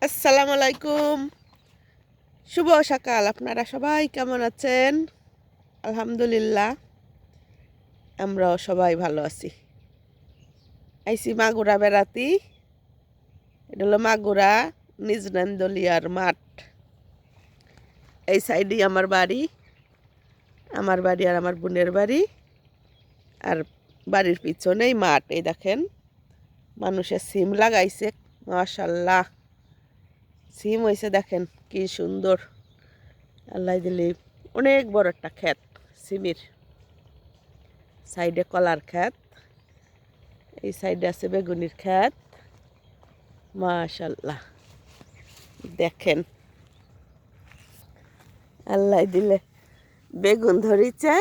আসসালামু আলাইকুম, শুভ সকাল। আপনারা সবাই কেমন আছেন? আলহামদুলিল্লাহ, আমরাও সবাই ভালো আছি। আইসি মাগুরা বেড়াতি। এটা হলো মাগুরা নিজনান্দলিয়ার মাঠ। এই সাইডেই আমার বাড়ি আর আমার বোনের বাড়ি। আর বাড়ির পিছনেই মাঠ। এই দেখেন, মানুষের সিম লাগাইছে, মাশাল্লাহ। সিম হয়েছে, দেখেন কি সুন্দর। আল্লাহ দিলে অনেক বড় একটা ক্ষেত সিমের। সাইডে কলার ক্ষেত, এই সাইডে আছে বেগুনির ক্ষেত। মাশাল্লাহ, দেখেন আল্লাহ দিলে বেগুন ধরিছে।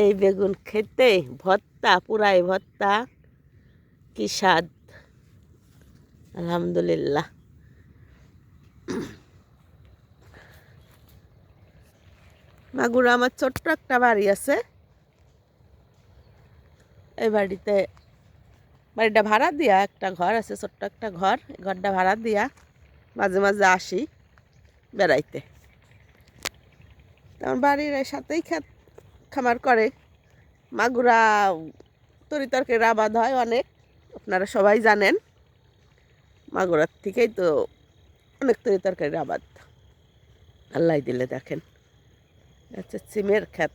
এই বেগুন খেতে ভর্তা, পুরাই ভর্তা, কি স্বাদ। আলহামদুলিল্লাহ। মাগুরা আমার ছোট্ট একটা বাড়ি আছে। এই বাড়িটা ভাড়া দিয়া, একটা ঘর আছে, ছোট্ট একটা ঘর। ঘরটা ভাড়া দিয়া মাঝে মাঝে আসি বেড়াইতে। আমার বাড়ির সাথেই খামার করে। মাগুরা তরি তরকারির আবাদ হয় অনেক, আপনারা সবাই জানেন। মাগুরার থেকেই তো অনেক তরি তরকারির আবাদ। আল্লাহ দিলে দেখেন, আচ্ছা, সিমের ক্ষেত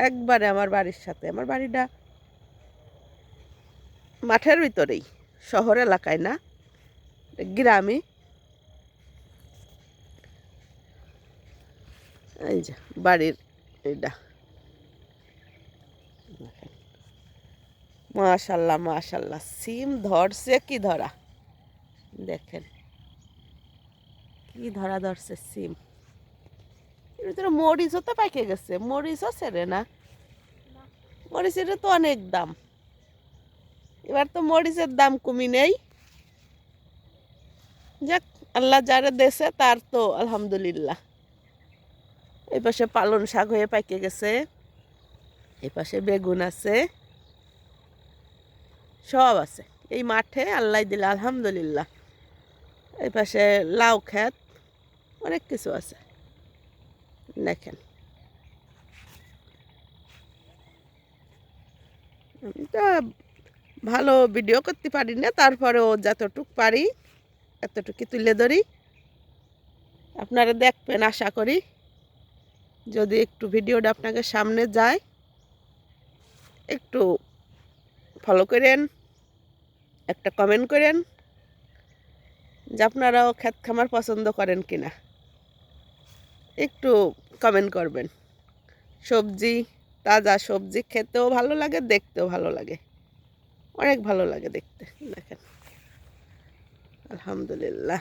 একবারে আমার বাড়ির সাথে। আমার বাড়িটা মাঠের ভিতরেই, শহর এলাকায় না, গ্রামে। এই যে বাড়ির এইটা, মাশাল্লাহ মাশাল্লাহ, সিম ধরছে কি ধরা, দেখেন কি ধরা ধরছে সিম। এর ভিতরে মরিচও তো পাইকে গেছে, মরিচও ছেড়ে না। মরিচের তো অনেক দাম, এবার তো মরিচের দাম কমি নেই। যাক, আল্লাহ যারা দেশে তার তো আলহামদুলিল্লাহ। এই পাশে পালন শাক হয়ে পাইকে গেছে, এই পাশে বেগুন আছে, সব আছে এই মাঠে। আল্লাহ দিলে আলহামদুলিল্লাহ। এই পাশে লাউ ক্ষেত, অনেক কিছু আছে। দেখেন, এটা ভালো ভিডিও করতে পারি না, তারপরেও যতটুক পারি এতটুকু তুলে ধরি। আপনারা দেখবেন আশা করি। যদি একটু ভিডিওটা আপনাকে সামনে যায়, একটু ফলো করেন, একটা কমেন্ট করেন যে আপনারাও ক্ষেত খামার পছন্দ করেন কিনা, একটু কমেন্ট করবেন। সবজি, তাজা সবজি খেতেও ভালো লাগে, দেখতেও ভালো লাগে, অনেক ভালো লাগে দেখতে। দেখেন আলহামদুলিল্লাহ।